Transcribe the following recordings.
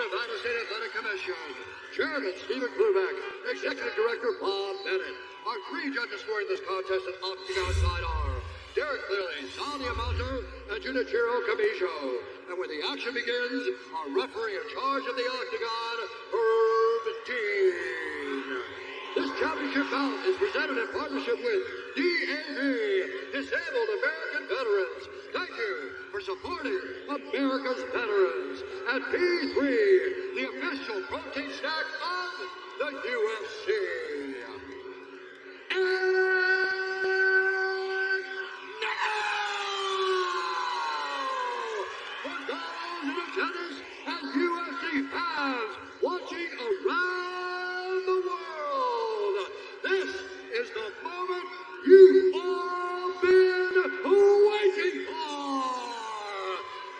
Nevada State Athletic Commission. Chairman Stephen Klubeck, Executive Director Bob Bennett. Our three judges scoring this contest at Octagon side are Derek Cleary, Sal Yamato, and Junichiro Kamisho. And when the action begins, our referee in charge of the Octagon, Herb Dean. This championship bout is presented in partnership with DAV, Disabled American Veterans. Thank you for supporting America's veterans. And P3, the official protein snack of the UFC. And now, for those in attendance and UFC fans watching around the world, this is the moment you've all been waiting for.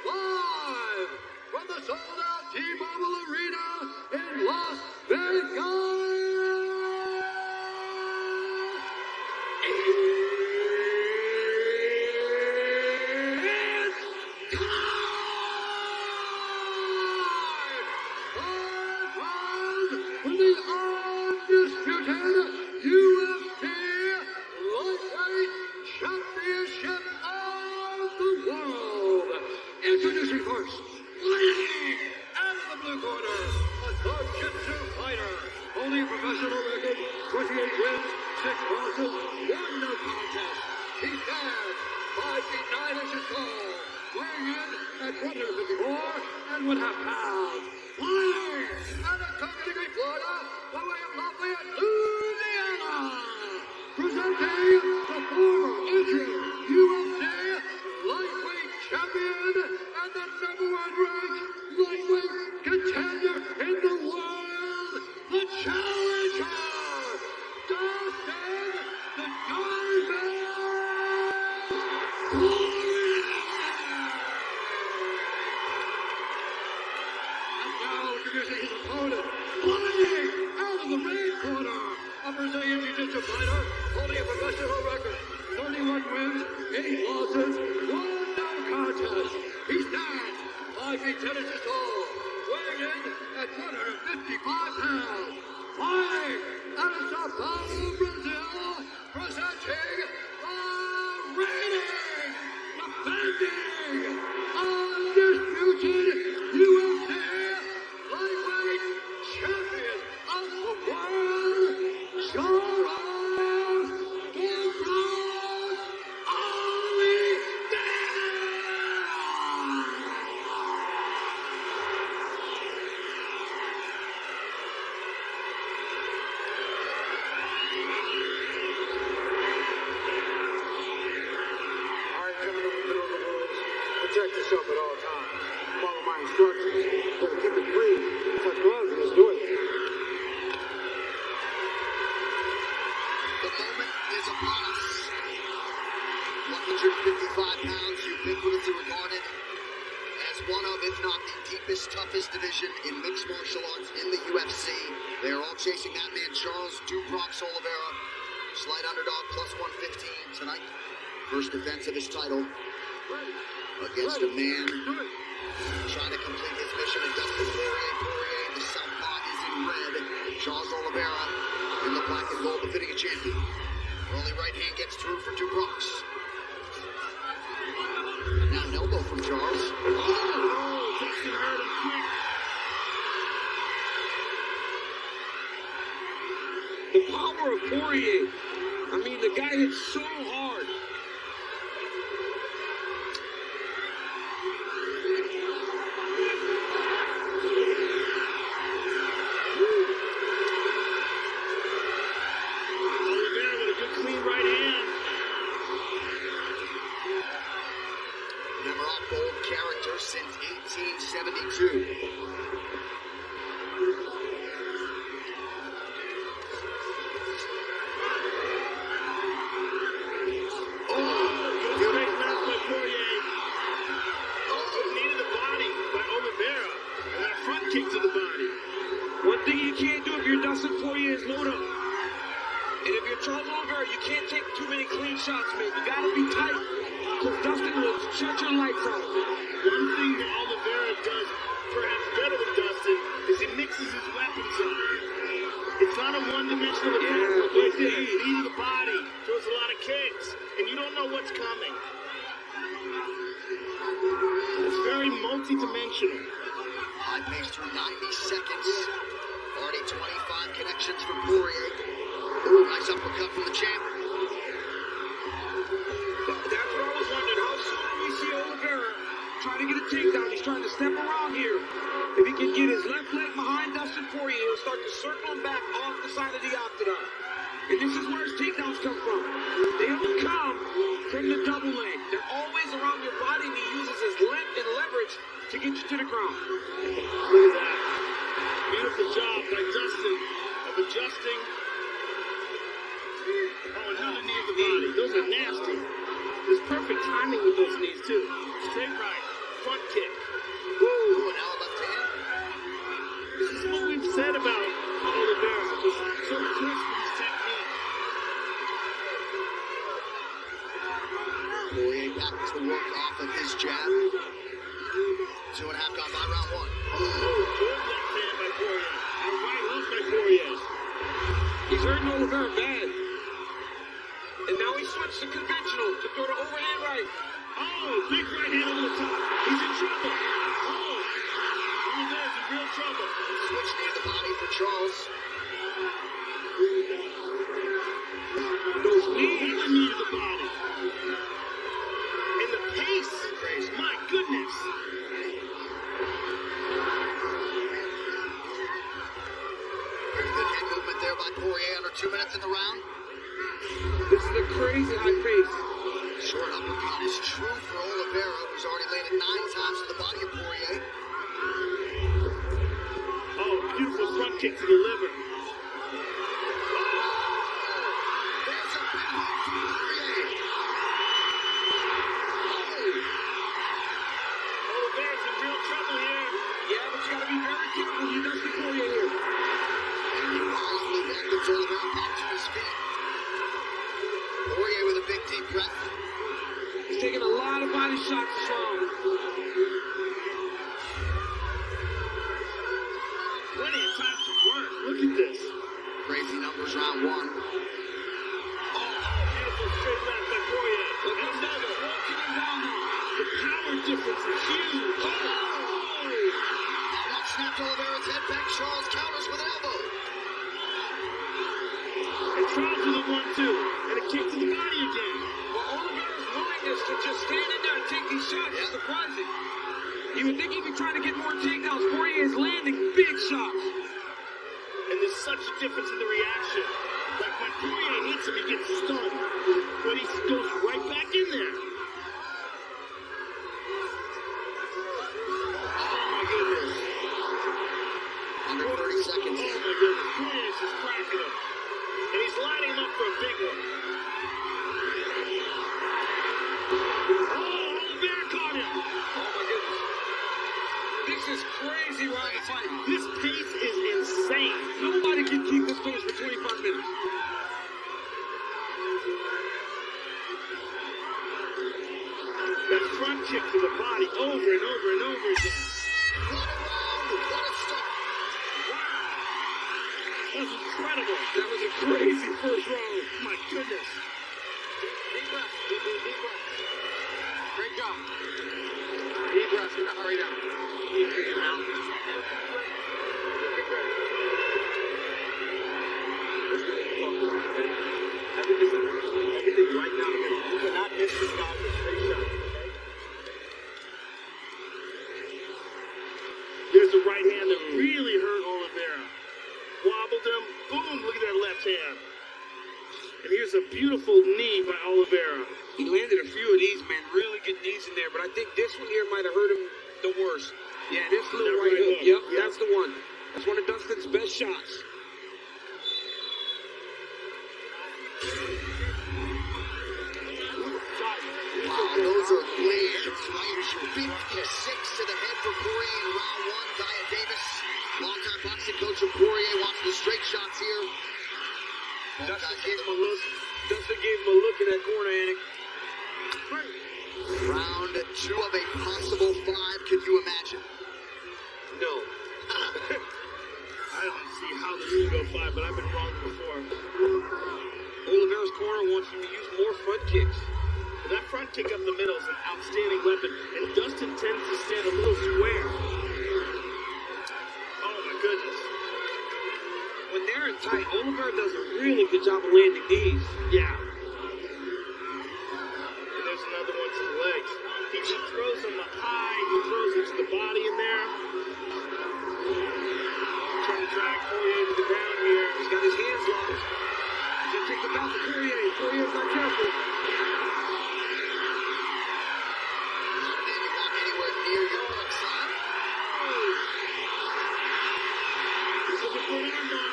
Live from the sold-out T-Mobile Arena in Las Vegas. Introducing first, out of the blue corner, a Jiu-Jitsu fighter, holding a professional record, 28 wins, 6 losses, 1 no contest. He stands 5 feet 9 inches tall, weighing in at 154.5 pounds. Flying out of Tuckerton, Florida, by way of Lafayette, Louisiana. Presenting the former interim UFC lightweight champion and the #1 ranked lightweight contender in the world, the challenger, Dustin the Poirier. And now introducing his opponent, flying out of the red corner, a Brazilian Jiu-Jitsu fighter holding a professional record, 31 wins, 8 losses, 1 no contest. He stands 5 feet 10 inches tall, weighing in at 155 pounds. Flying out of Sao Paulo, Brazil, presenting the reigning, defending, undisputed UFC lightweight champion of the world, Oliveira. Protect yourself at all times. Follow my instructions. Better keep it clean. Touch gloves and let's do it. The moment is upon us. 155 pounds, ubiquitously regarded as one of, if not the deepest, toughest division in mixed martial arts in the UFC. They are all chasing that man, Charles Duprox Oliveira. Slight underdog, plus 115 tonight. First defense of his title against a man trying to complete his mission in Dustin Poirier. Poirier, the southpaw, is in red. Charles Oliveira in the black and gold, befitting a champion. Early right hand gets through for Duprox. Now an elbow from Charles. Oh, Dustin hurt him quick. The power of Poirier. I mean, the guy hits so hard. Gold character since 1872. Kick to the body. One thing you can't do if you're Dustin Poirier is load up. And if you're Charles Oliveira, you can't take too many clean shots, man. You gotta be tight, because Dustin will shut your lights out. One thing that Oliveira does perhaps better than Dustin lot of one-dimensional attacks. Like this, knee to the body, throws a lot of kicks, and you don't know what's coming. It's very multi-dimensional. High pace through 90 seconds. Already 25 connections for Poirier. Ooh, nice uppercut from the champ. That's what I was wondering. How soon do we see Oliveira trying to get a takedown? He's trying to step around here. If he can get his left leg behind Dustin Poirier, he'll start to circle him back off the side of the octagon. And this is where his takedowns come from. They don't come from the double leg. They're always around your body, and he uses his length and leverage to get you to the ground. Look at that. Beautiful job by Dustin of adjusting. Oh, another knee of the body. Those are nasty. There's perfect timing with those knees, too. Straight right, front kick. Ooh, and now left hand. This is what we've said about Oliveira. Just so crisp with his technique. Poirier back to work off of his jab. 2.5 gone by round one. Good left hand by Poirier. And right hook by Poirier. He's hurting Oliveira bad. And now he switched to conventional to throw the overhand right. Oh, big right hand over the top. He's in trouble. Oh, Oliveira's in real trouble. Switch knee to the body for Charles. Those knees. Another knee to the body. And the pace. Crazy. My goodness. Good head movement there by Poirier under 2 minutes in the round. This is a crazy high pace. Short uppercut is true for Oliveira, who's already landed 9 times to the body of Poirier. Oh, beautiful front kick to the liver. There's a big hook from Poirier. Oliveira's in real trouble here. Yeah, but you gotta be very careful. You Dustin Poirier here. And he wisely welcomes Oliveira back to his feet. Poirier with a big deep breath. He's taking a lot of body shots this round. Plenty of time to work. Look at this. Crazy numbers round one. Oh, beautiful straight left by Poirier. Look at him walking him down now. The power difference is huge. Oh! Now that snapped Oliveira's head back. Charles counters with an elbow. And Charles with a 1-2. And a kick to the body again. Well, Oliveira's willingness to just stand in there and take these shots is surprising. You would think he'd be trying to get more takedowns. Poirier is landing big shots. And there's such a difference in the reaction. Like when Poirier hits him, he gets stunned. But he goes right back in there. Oh my goodness. Under 30 seconds. Oh my goodness. Poirier's just cracking him. And he's lining him up for a big one. Oh, Oliveira caught him. Oh my goodness. This is crazy round of fight. This pace is insane. Nobody can keep this pace for 25 minutes. That front kick to the body over and over and over again. What a round. What a start. Wow. That was incredible. That was a crazy first round. My goodness. Deep breath. Deep breath. Great job. Deep breath. Hurry down. Big breath. Everything right now. You cannot miss this guy with straight shot. There's the right hand that really hurt Oliveira. Wobbled him. Boom. Look at that left hand. And here's a beautiful knee by Oliveira. He landed a few of these, man. Really good knees in there, but I think this one here might have hurt him the worst. Yeah, this little That right right hook. hook. Yep, Yep. that's the one. That's one of Dustin's best shots. Wow, those are blades, right? 56 to the head for Poirier in round one. Dia Davis, longtime boxing coach of Poirier, watching the straight shots here. Dustin gave him a look. Dustin gave him a look in that corner, Anik. Round two of a possible 5. Can you imagine? No. I don't see how this can go 5, but I've been wrong landed a little square. Oh my goodness. When they're in tight, Oliveira does a really good job of landing these. Yeah. And there's another one to the legs. He just throws them up high. He throws it to the body in there. Trying to drag Poirier to the ground here. He's got his hands locked. He's going to take the bout to Poirier. Poirier's not careful. Didn't walk anywhere near your left side. He's looking for an armbar.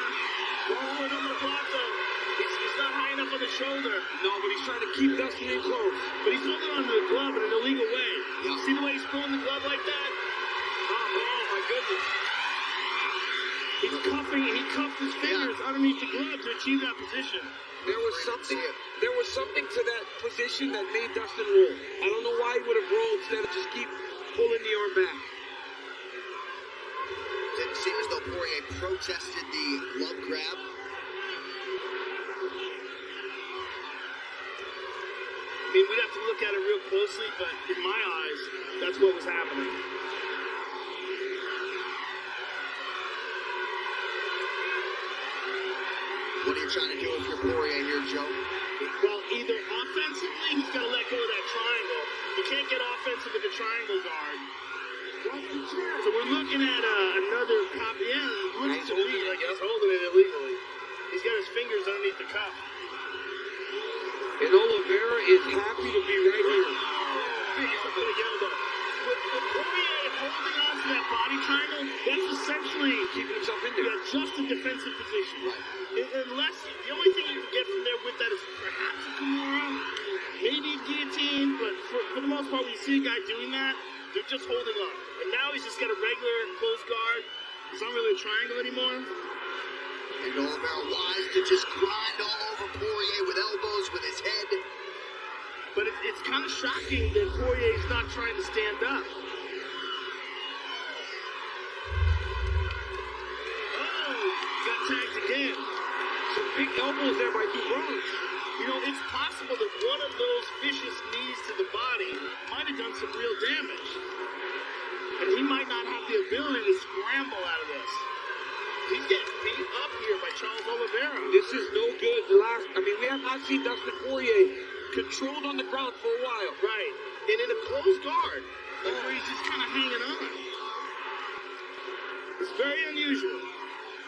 Forward on the block though. He's not high enough on the shoulder. No, but he's trying to keep Dustin in close. But he's holding onto the glove in an illegal way. Yeah. See the way he's pulling the glove like that? Oh my goodness. He's cuffing, he cuffed his fingers underneath the glove to achieve that position. There was something to that position that made Dustin roll. I don't know why he would have rolled instead of just keep pulling the arm back. Didn't seem as though Poirier protested the glove grab. I mean, we'd have to look at it real closely, but in my eyes, that's what was happening. What are you trying to do with your Poirier here, Joe? Well, either offensively, he's got to let go of that triangle. You can't get offensive with a triangle guard. So we're looking at another copy. Yeah, it looks to me like he's holding it illegally. He's got his fingers underneath the cuff. And Oliveira is happy to be right here. It's a big elbow. With Poirier holding on to that body triangle, that's essentially Keeping himself in there. just a defensive position. Right. Unless the only thing you can get from there with that is perhaps a Kimura, maybe a guillotine, but for the most part, when you see a guy doing that, they're just holding on. And now he's just got a regular close guard. It's not really a triangle anymore. And Oliveira wise to just grind all over Poirier with elbows, with his head. But it's kind of shocking that Poirier's not trying to stand up. Oh, got tagged again. Some big elbows there by Du Bronx. You know, it's possible that one of those vicious knees to the body might have done some real damage. And he might not have the ability to scramble out of this. He's getting beat up here by Charles Oliveira. This is no good. We have not seen Dustin Poirier controlled on the ground for a while. Right. And in a closed guard, like where he's just kind of hanging on. It's very unusual.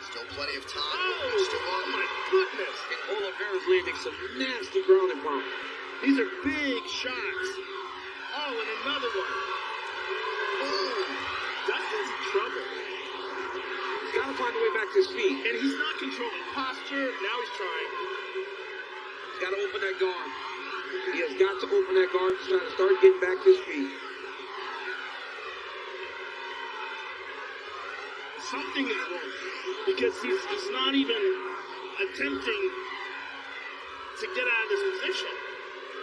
Still plenty of time. Oh my goodness. And Oliveira's landing some nasty ground and pound. These are big shots. Oh, and another one. Oh, Dustin's in trouble. He's got to find a way back to his feet. And he's not controlling posture. Now he's trying. He's got to open that guard. He has got to open that guard. He's trying to start getting back to his feet. Something is wrong. Because he's not even attempting to get out of this position.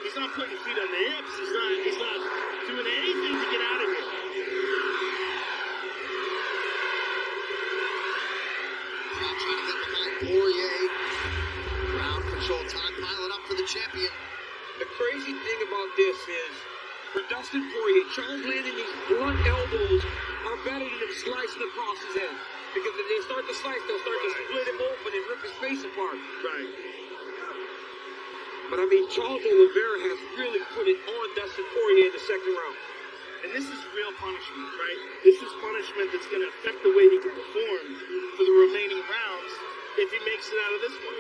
He's not putting feet on the hips. He's not doing anything to get out of here. Now trying to get behind Poirier. Ground control time piling up for the champion. The crazy thing about this is, for Dustin Poirier, Charles landing these blunt elbows are better than him slicing across his head. Because if they start to slice, they'll start to split him open and rip his face apart. Right. But I mean, Charles Oliveira has really put it on Dustin Poirier in the second round. And this is real punishment, right? This is punishment that's going to affect the way he can perform for the remaining rounds if he makes it out of this one.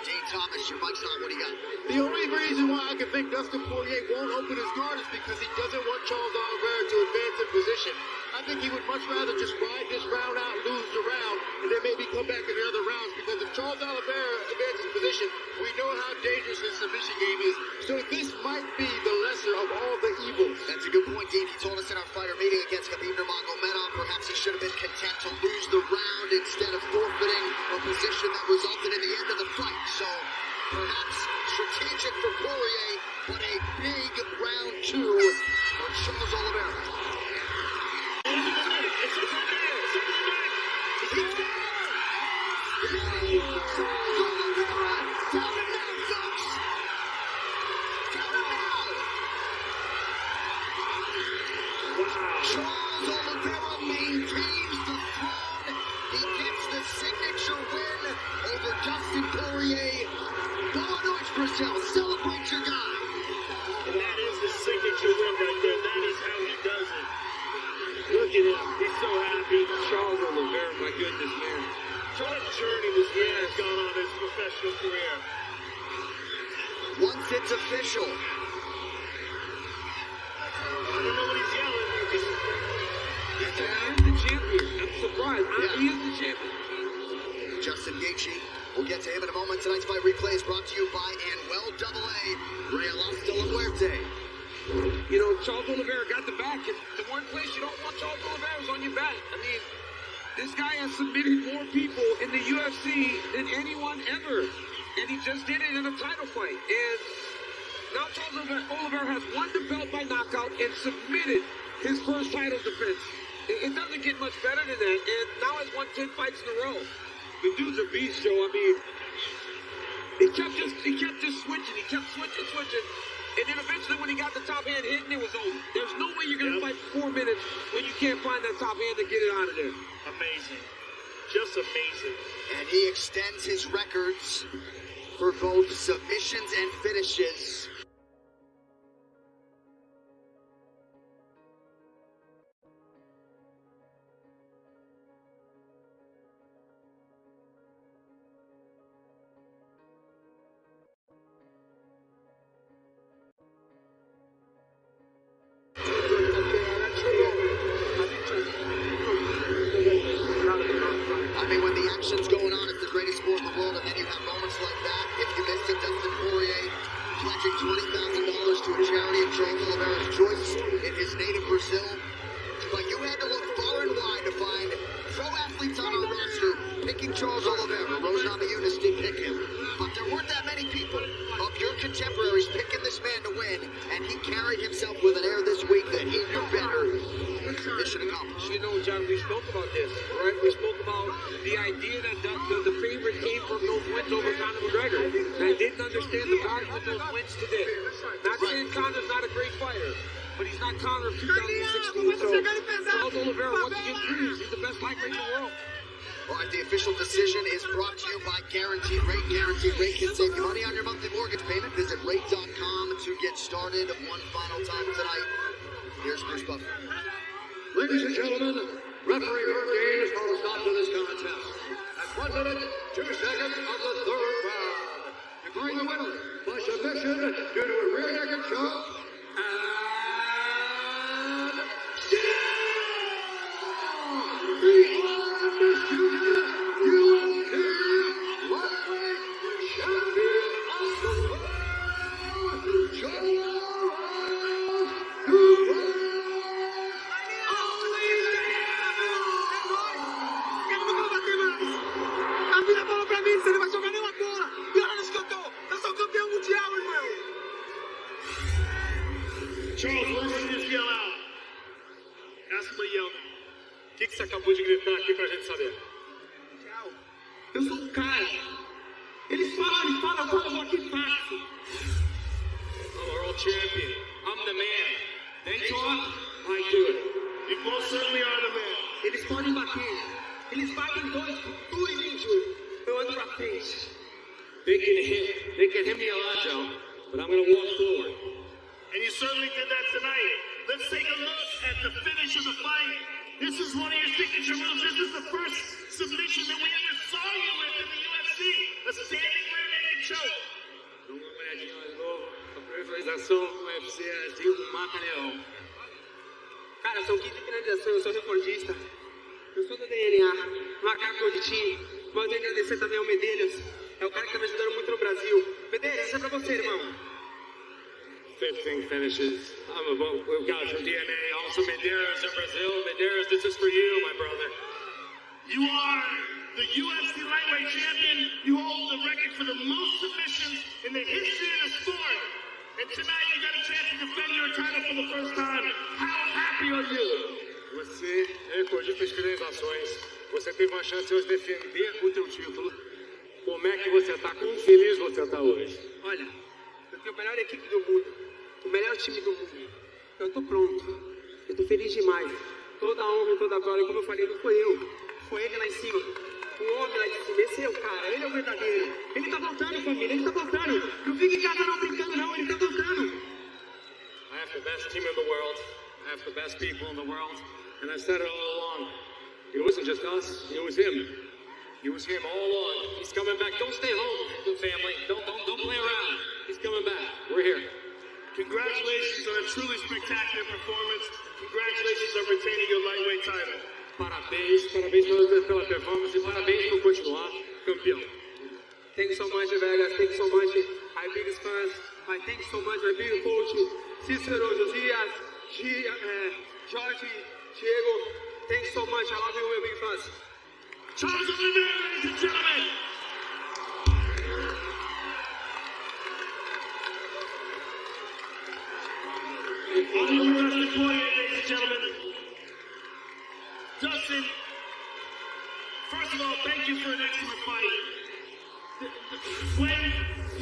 Dean Thomas, your mic's on. What do you got? The only reason why I can think Dustin Poirier won't open his guard is because he doesn't want Charles Oliveira to advance in position. I think he would much rather just ride this round out, lose the round, and then maybe come back in the other rounds. Because if Charles Oliveira advances position, we know how dangerous his submission game is. So this might be the lesser of all the evils. That's a good point, Dean. He told us in our fighter meeting against Khabib Nurmagomedov, perhaps he should have been content to lose the round instead of forfeiting a position that resulted in the end of the fight. So perhaps strategic for Poirier, but a big round two for Charles Oliveira. Wow. Charles Oliveira maintains the throne. He gets the signature win over Dustin Poirier. Boa noite, Brazil. Celebrate your guy. And that is the signature win right there. That is how he does it. Look at him. He's so happy. Charles Oliveira, my goodness, man. What a journey this man has gone on his professional career. Once it's official. I don't know what he's yelling. He's the champion. I'm surprised. He is the champion. Justin Gaethje. We'll get to him in a moment. Tonight's fight replay is brought to you by Anuel AA. Real de la Muerte. You know, Charles Oliveira got the back. And the one place you don't want Charles Oliveira is on your back. I mean, this guy has submitted more people in the UFC than anyone ever. And he just did it in a title fight. And now Charles Oliveira has won the belt by knockout and submitted his first title defense. It doesn't get much better than that. And now has won 10 fights in a row. The dude's a beast, Joe. I mean, he kept just switching. He kept switching. And then eventually when he got the top hand hitting, it was over. There's no way you're going to fight for 4 minutes when you can't find that top hand to get it out of there. Amazing. Just amazing. And he extends his records for both submissions and finishes. I mean, when the action's going on, it's the greatest sport in the world, and then you have moments like that. If you missed it, Dustin Poirier pledging $20,000 to a charity of Charles Oliveira's choice in his native Brazil. But you had to look far and wide to find pro athletes on our roster picking Charles Oliveira. Rose Namajunas did pick him, but there weren't that many people of your contemporaries picking this man to win, and he carried himself with an air this week that he knew better. Mission accomplished. You know, John, we spoke about this, right? We spoke about the idea that the favorite came from those wins over Conor McGregor. And I didn't understand the value of those wins today. Not saying Conor's not a great fighter, but he's not Conor of 2016. So Charles Oliveira, once again, proves he's the best lightweight in the world. All right, the official decision is brought to you by Guaranteed Rate. Guaranteed Rate can save you money on your monthly mortgage payment. Visit rate.com to get started. One final time tonight. Here's Bruce Buffer. Ladies and gentlemen, referee Herb Dean has called a stop to this contest at 1 minute, 2 seconds of the third round. Declaring the winner by submission due to a rear naked choke and the undisputed UFC lightweight champion of the world, Charles Oliveira. Você não vai jogar nenhuma bola. E olha onde que eu tô. Eu sou campeão mundial, irmão. Charles, let's just yell out. Ask him to yell. O que você acabou de gritar aqui pra gente saber? Eu sou o cara. Eles falam, eu vou aqui fácil. I'm a world champion. I'm the man. They talk, I do it. You most certainly are the man. Eles podem bater. Eles batem dois, tudo e 21. Eu ando pra frente. They can hit me a lot, Joe, but I'm gonna walk forward. And you certainly did that tonight. Let's take a look at the finish of the fight. This is one of your signature moves. This is the first submission that we ever saw you with in the UFC. A standing rear naked choke. Dá uma olhadinha de novo. A finalização do UFC é de um mata-leão. Cara, são 15 finalizações, eu sou recordista. Eu sou do DNA, macaco de time. Mas eu agradecer também ao Medeiros. É o cara que tá me ajudando muito no Brasil. Medeiros, isso é pra você, irmão. 15 finishes. We've got from DNA. Also Medeiros in Brazil. Medeiros, this is for you, my brother. You are the UFC lightweight champion. You hold the record for the most submissions in the history of the sport. And tonight you got a chance to defend your title for the first time. How happy are you? Você é recordista de finalizações. Você teve uma chance de hoje defender o teu título. Como é que você está? Quão feliz você está hoje? Olha, eu tenho a melhor equipe do mundo. O melhor time do mundo. Eu tô pronto. Eu estou feliz demais. Toda a honra e toda a glória, como eu falei, não foi eu. Foi ele lá em cima. O homem lá de cima. Esse é o cara. Ele é o verdadeiro. Ele tá voltando, família. Ele tá voltando. Não fica em casa não brincando, não. Ele tá voltando. I have the best team in the world. I have the best people in the world. And I said it all along. It wasn't just us. It was him. It was him all along. He's coming back. Don't stay home, family. Don't play around. He's coming back. We're here. Congratulations on a truly spectacular performance. Congratulations on retaining your lightweight title. Parabéns pela performance e parabéns por continuar campeão. Thank you so much, Vegas. Thank you so much, my biggest fans. I thank you so much, my big coach, Cicero, Josias, Jorge, Diego. Thank you so much. I love you, my big fans. Charles Oliveira, ladies and gentlemen. Dustin Poirier, ladies and gentlemen. Dustin, first of all, thank you for an excellent fight. When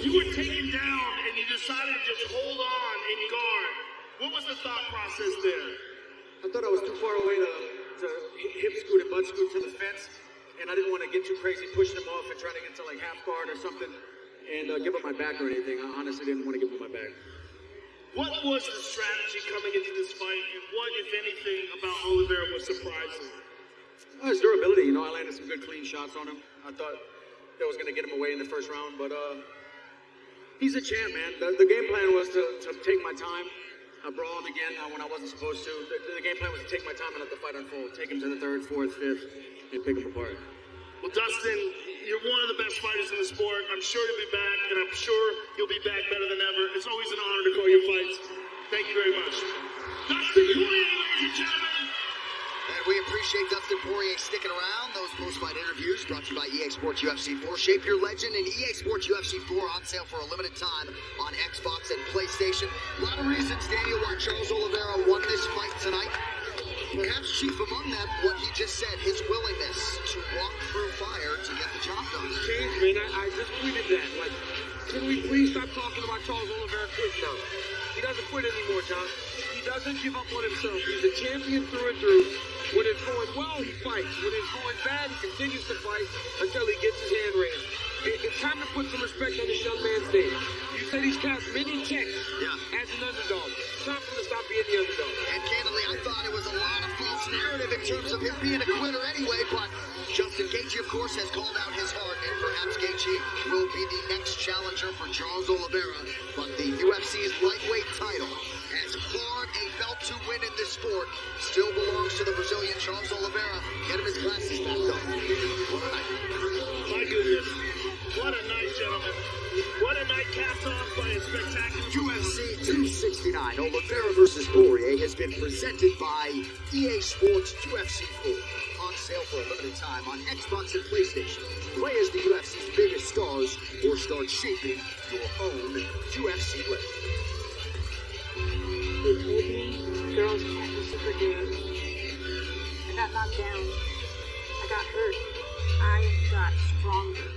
you were taken down and you decided to just hold on and guard, what was the thought process there? I thought I was too far away to hip scoot and butt scoot to the fence, and I didn't want to get too crazy pushing him off and trying to get to like half guard or something and give up my back or anything. I honestly didn't want to give up my back. What was the strategy coming into this fight, and what, if anything, about Oliveira was surprising? His durability, I landed some good clean shots on him. I thought that was going to get him away in the first round, but he's a champ, man. The game plan was to take my time. I brawled again when I wasn't supposed to. The game plan was to take my time and let the fight unfold. Take him to the third, fourth, fifth, and pick him apart. Well, Dustin, you're one of the best fighters in the sport. I'm sure you'll be back, and I'm sure you'll be back better than ever. It's always an honor to call your fights. Thank you very much. Dustin Poirier, ladies and gentlemen. And we appreciate Dustin Poirier sticking around. Those post-fight interviews brought to you by EA Sports UFC 4. Shape your legend in EA Sports UFC 4 on sale for a limited time on Xbox and PlayStation. A lot of reasons, Daniel, why Charles Oliveira won this fight tonight. Perhaps chief among them, what he just said, his willingness to walk through fire to get the job done. Change, man. I just tweeted that. Like, can we please stop talking about Charles Oliveira quitting now? He doesn't quit anymore, John. He doesn't give up on himself. He's a champion through and through. When it's going well, he fights. When it's going bad, he continues to fight until he gets his hand raised. It's time to put some respect on this young man's name. You said he's cast many checks as an underdog. It's time for him to stop being the underdog. And candidly, I thought it was a lot of false narrative in terms of him being a quitter anyway, but Justin Gaethje, of course, has called out his heart, and perhaps Gaethje will be the next challenger for Charles Oliveira. But the UFC's lightweight title, as hard a belt to win in this sport, still belongs to the Brazilian Charles Oliveira. Get him his glasses back up. What a night. My goodness. What a night, gentlemen. What a night capped off by a spectacular UFC 269, Oliveira versus Poirier, has been presented by EA Sports UFC 4. On sale for a limited time on Xbox and PlayStation. Play as the UFC's biggest stars or start shaping your own UFC legend. They told me girls can't be super games. I got knocked down. I got hurt. I got stronger.